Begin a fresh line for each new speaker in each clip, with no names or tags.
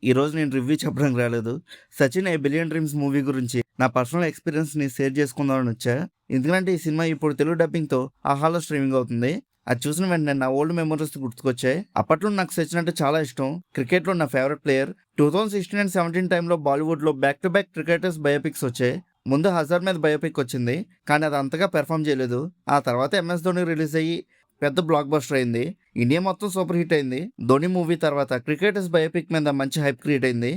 ఈరోజు నేను రివ్యూ చెప్పడానికి రాలేదు. 'సచిన్ ఏ బిలియన్ డ్రీమ్స్' మూవీ గురించి నా పర్సనల్ ఎక్స్‌పీరియన్స్‌ని షేర్ చేసుకుందామని వచ్చా. ఎందుకంటే ఈ సినిమా ఇప్పుడు తెలుగు డబ్బింగ్‌తో ఆహాలో స్ట్రీమింగ్ అవుతుంది. అది చూసిన వెంటనే నా ఓల్డ్ మెమోరీస్ గుర్తుకొచ్చాయి. అప్పట్లో నాకు సచిన్ అంటే చాలా ఇష్టం. క్రికెట్‌లో నా ఫేవరెట్ ప్లేయర్. 2016 అండ్ 17 టైమ్‌లో బాలీవుడ్‌లో back to back cricketers biopics వచ్చాయి. ముందు 'హజార్' మీద బయోపిక్ వచ్చింది. కానీ అది అంతగా పెర్ఫార్మ్ చేయలేదు. ఆ తర్వాత 'ఎంఎస్ ధోని' రిలీజ్ అయ్యి పెద్ద బ్లాక్ బస్టర్ అయింది. ఇండియా మొత్తం సూపర్ హిట్ అయింది. ధోని మూవీ తర్వాత క్రికెటర్స్ బయోపిక్ మీద మంచి హైప్ క్రియేట్ అయింది.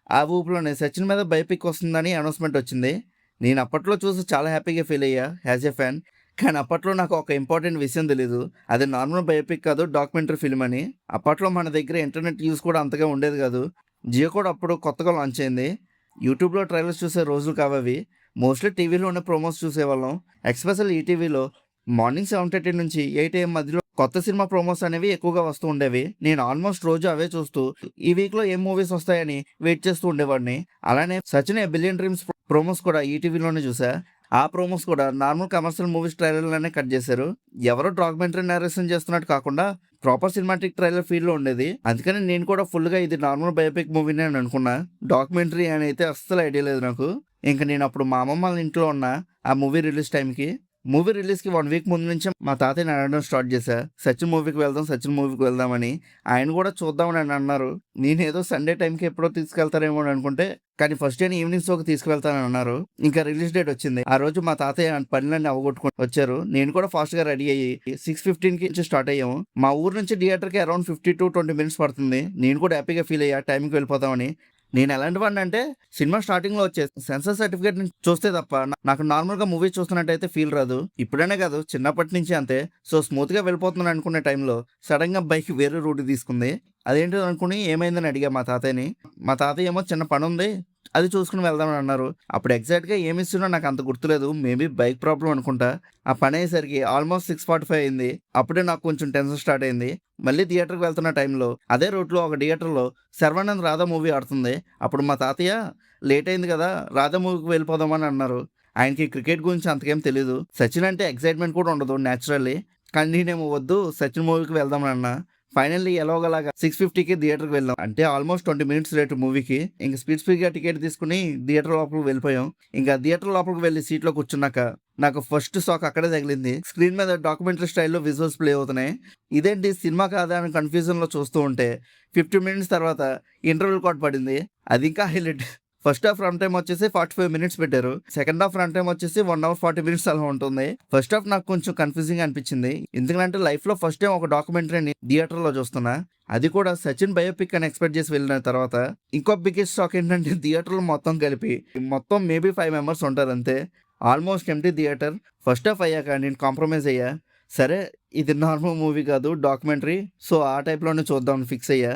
ఆ ఊపులోనే సచిన్ మీద బయోపిక్ వస్తుందని అనౌన్స్మెంట్ వచ్చింది. నేను అప్పట్లో చూసి చాలా హ్యాపీగా ఫీల్ అయ్యా యాజ్ ఎ ఫ్యాన్. కానీ అప్పట్లో నాకు ఒక ఇంపార్టెంట్ విషయం తెలీదు. అది నార్మల్ బయోపిక్ కాదు, డాక్యుమెంటరీ ఫిల్మ్ అని. అప్పట్లో మన దగ్గర ఇంటర్నెట్ యూస్ కూడా అంతగా ఉండేది కాదు. జియో కూడా అప్పుడు కొత్తగా లాంచ్ అయింది. యూట్యూబ్లో ట్రైలర్స్ చూసే రోజులు కావవి. మోస్ట్లీ టీవీలోనే ప్రోమోస్ చూసేవాళ్ళం. ఎక్స్పెషల్ ఈటీవీలో మార్నింగ్ 7:30 నుంచి 8 AM మధ్యలో కొత్త సినిమా ప్రోమోస్ అనేవి ఎక్కువగా వస్తూ ఉండేవి. నేను ఆల్మోస్ట్ రోజు అవే చూస్తూ ఈ వీక్లో ఏం మూవీస్ వస్తాయని వెయిట్ చేస్తూ ఉండేవాడిని. అలానే 'సచిన్ ఏ బిలియన్ డ్రీమ్స్' ప్రోమోస్ కూడా ఈటీవీలోనే చూసా. ఆ ప్రోమోస్ కూడా నార్మల్ కమర్షియల్ మూవీస్ ట్రైలర్‌లోనే కట్ చేశారు. ఎవరో డాక్యుమెంటరీ నరేషన్ చేస్తున్నట్టు కాకుండా ప్రాపర్ సినిమాటిక్ ట్రైలర్ ఫీల్‌లో ఉండేది. అందుకని నేను కూడా ఫుల్‌గా ఇది నార్మల్ బయోపిక్ మూవీనే అని అనుకున్నా. డాక్యుమెంటరీ అని అయితే అస్సలు ఐడియా లేదు నాకు. ఇంక నేను అప్పుడు మా అమ్మమ్మ వాళ్ళ ఇంట్లో ఉన్నా ఆ మూవీ రిలీజ్ టైంకి. మూవీ రిలీజ్‌కి 1 వీక్ ముందు నుంచే మా తాతయ్యని అడగడం స్టార్ట్ చేశా. 'సచిన్ మూవీకి వెళ్దాం, సచిన్ మూవీకి వెళ్దాం' అని. ఆయన కూడా చూద్దామని అన్నారు. నేనేదో సండే టైంకి ఎప్పుడో తీసుకెళ్తారేమో అని అనుకుంటే, కానీ ఫస్ట్ డే ఈవినింగ్ షోకి తీసుకువెళ్తానని అన్నారు. ఇంకా రిలీజ్ డేట్ వచ్చింది. ఆ రోజు మా తాతయ్య పనులన్నీ అవగొట్టుకొని వచ్చారు. నేను కూడా ఫాస్ట్‌గా రెడీ అయ్యి 6:15కి నుంచి స్టార్ట్ అయ్యాము. మా ఊరు నుంచి థియేటర్‌కి అరౌండ్ 15-20 మినిట్స్ పడుతుంది. నేను కూడా హ్యాపీగా ఫీల్ అయ్యా టైంకి వెళ్ళిపోతామని. నేను ఎలాంటి వాడినంటే సినిమా స్టార్టింగ్‌లో వచ్చే సెన్సార్ సర్టిఫికేట్‌ని చూస్తే తప్ప నాకు నార్మల్‌గా మూవీ చూస్తున్నట్టయితే ఫీల్ రాదు. ఇప్పుడనే కాదు చిన్నప్పటి నుంచి అంతే. సో స్మూత్‌గా వెళ్ళిపోతున్నాను అనుకునే టైంలో సడెన్‌గా బైక్ వేరే రూట్ తీసుకుంది. అదేంటిదో అనుకుని ఏమైందని అడిగా మా తాతయ్యని. మా తాతయ్య ఏమో చిన్న పనుంది అది చూసుకుని వెళ్దామని అన్నారు. అప్పుడు ఎగ్జాక్ట్‌గా ఏమి ఇస్తున్నా నాకు అంత గుర్తులేదు. మేబీ బైక్ ప్రాబ్లమ్ అనుకుంటా. ఆ పని అయ్యేసరికి ఆల్మోస్ట్ 6:45 అయింది. అప్పుడే నాకు కొంచెం టెన్షన్ స్టార్ట్ అయింది. మళ్ళీ థియేటర్‌కి వెళ్తున్న టైంలో అదే రూట్‌లో ఒక థియేటర్‌లో 'శర్వానంద్ రాధా' మూవీ ఆడుతుంది. అప్పుడు మా తాతయ్య లేట్ అయింది కదా! 'రాధా' మూవీకి వెళ్ళిపోదామని అన్నారు. ఆయనకి క్రికెట్ గురించి అంతకేం తెలీదు. సచిన్ అంటే ఎక్సైట్‌మెంట్ కూడా ఉండదు నేచురల్లీ. కానీ నేనేమో వద్దు సచిన్ మూవీకి వెళ్దామని అన్నా. ఫైనల్లీ ఎలాగోలాగా 6:50కి థియేటర్‌కి వెళ్ళాం. అంటే ఆల్మోస్ట్ 20 మినిట్స్ లేట్ మూవీకి. ఇంక స్పీడ్‌గా టికెట్ తీసుకొని థియేటర్ లోపలికి వెళ్ళిపోయాం. ఇంకా థియేటర్ లోపలికి వెళ్లి సీట్‌లో కూర్చున్నాక నాకు ఫస్ట్ షాక్ అక్కడే తగిలింది. స్క్రీన్ మీద డాక్యుమెంటరీ స్టైల్‌లో విజువల్స్ ప్లే అవుతున్నాయి. ఇదేంటి సినిమా కాదా అని కన్‌ఫ్యూజన్‌లో చూస్తూ ఉంటే 15 మినిట్స్ తర్వాత ఇంటర్వల్ కార్డ్ పడింది. అది ఇంకా highlight. First half run time వచ్చేసి 45 మినిట్స్ పెట్టారు. సెకండ్ హాఫ్ రన్ టైమ్ వచ్చేసి 1 అవర్ 40 మినిట్స్ అలా ఉంటుంది. ఫస్ట్ హాఫ్ నాకు కొంచెం కన్‌ఫ్యూజింగ్‌గా అనిపించింది. ఎందుకంటే లైఫ్‌లో ఫస్ట్ టైమ్ ఒక డాక్యుమెంటరీని థియేటర్‌లో చూస్తున్నా. అది కూడా సచిన్ బయోపిక్ అని ఎక్స్‌పెక్ట్ చేసి వెళ్ళిన తర్వాత ఇంకో బిగ్గెస్ట్ షాక్ ఏంటంటే థియేటర్‌లో మొత్తం కలిపి మొత్తం మేబీ 5 మెంబర్స్ ఉంటారు అంతే. Almost empty theatre. First half అయ్యాక నేను కాంప్రమైజ్ అయ్యా. సరే ఇది నార్మల్ మూవీ కాదు డాక్యుమెంటరీ. సో ఆ టైప్‌లోనే చూద్దామని ఫిక్స్ అయ్యా.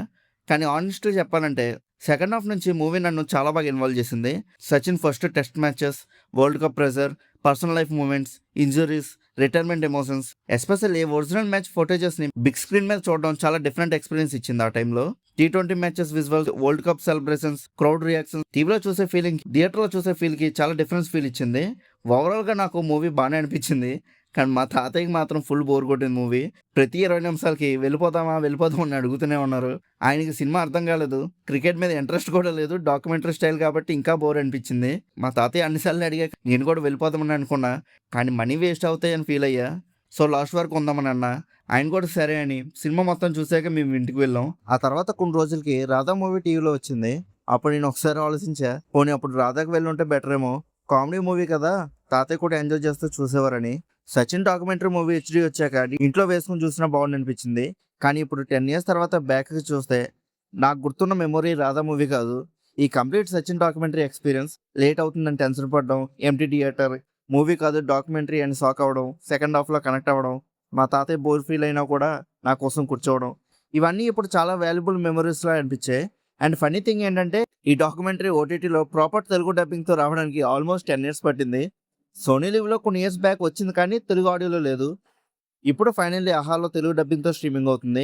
కానీ హానెస్ట్‌గా చెప్పాలంటే సెకండ్ హాఫ్ నుంచి మూవీ నన్ను చాలా బాగా ఇన్వాల్వ్ చేసింది. Sachin first test matches, world cup pressure, personal life moments, injuries, retirement emotions, especially original match ఫుటేజెస్‌ని బిగ్ స్క్రీన్ మీద చూడడం చాలా డిఫరెంట్ ఎక్స్‌పీరియన్స్ ఇచ్చింది ఆ టైంలో. టీ20 matches visuals, world cup celebrations, crowd reactions, టీవీలో చూసే ఫీలింగ్, థియేటర్‌లో చూసే ఫీల్‌కి చాలా డిఫరెన్స్ ఫీల్ ఇచ్చింది. ఓవరాల్‌గా నాకు మూవీ బానే అనిపించింది. కానీ మా తాతయ్యకి మాత్రం ఫుల్ బోర్ కొట్టింది మూవీ. ప్రతి 20 నిమిషాలకి వెళ్ళిపోదామా? వెళ్ళిపోదామా? అని అడుగుతూనే ఉన్నారు. ఆయనకి సినిమా అర్థం కాలేదు. క్రికెట్ మీద ఇంట్రెస్ట్ కూడా లేదు. డాక్యుమెంటరీ స్టైల్ కాబట్టి ఇంకా బోర్ అనిపించింది. మా తాతయ్య అన్ని సార్లు అడిగాక నేను కూడా వెళ్ళిపోదామని అనుకున్నా. కానీ మనీ వేస్ట్ అవుతాయని ఫీల్ అయ్యా. సో లాస్ట్ వరకు ఉందామని అన్నా. ఆయన కూడా సరే అని సినిమా మొత్తం చూసాక మేము ఇంటికి వెళ్ళాం. ఆ తర్వాత కొన్ని రోజులకి 'రాధా' మూవీ టీవీలో వచ్చింది. అప్పుడు నేను ఒకసారి ఆలోచించా. పోనీ అప్పుడు 'రాధా'కి వెళ్ళుంటే బెటర్ ఏమో. కామెడీ మూవీ కదా! తాతయ్య కూడా ఎంజాయ్ చేస్తూ చూసేవారని. 'సచిన్' డాక్యుమెంటరీ మూవీ హెచ్‌డీ వచ్చాక ఇంట్లో వేసుకొని చూసినా బాగుండనిపించింది. కానీ ఇప్పుడు 10 ఇయర్స్ తర్వాత బ్యాక్‌కి చూస్తే నాకు గుర్తున్న మెమొరీ 'రాధా' మూవీ కాదు. ఈ complete 'Sachin' documentary experience. Late అవుతుందని టెన్షన్ పడడం, ఎంప్టీ థియేటర్, మూవీ కాదు డాక్యుమెంటరీ అని షాక్ అవ్వడం, సెకండ్ హాఫ్‌లో కనెక్ట్ అవ్వడం, మా తాతయ్య బోర్ ఫీల్ అయినా కూడా నా కోసం కూర్చోవడం. ఇవన్నీ ఇప్పుడు చాలా వాల్యుబుల్ మెమోరీస్‌లా అనిపించాయి. అండ్ ఫన్నీ థింగ్ ఏంటంటే ఈ డాక్యుమెంటరీ ఓటీటీలో ప్రాపర్ తెలుగు డబ్బింగ్‌తో రావడానికి ఆల్మోస్ట్ 10 ఇయర్స్ పట్టింది. సోనీ లివ్‌లో కొన్ని ఇయర్స్ బ్యాక్ వచ్చింది కానీ తెలుగు ఆడియోలో లేదు. ఇప్పుడు ఫైనల్లీ ఆహాలో తెలుగు డబ్బింగ్‌తో స్ట్రీమింగ్ అవుతుంది.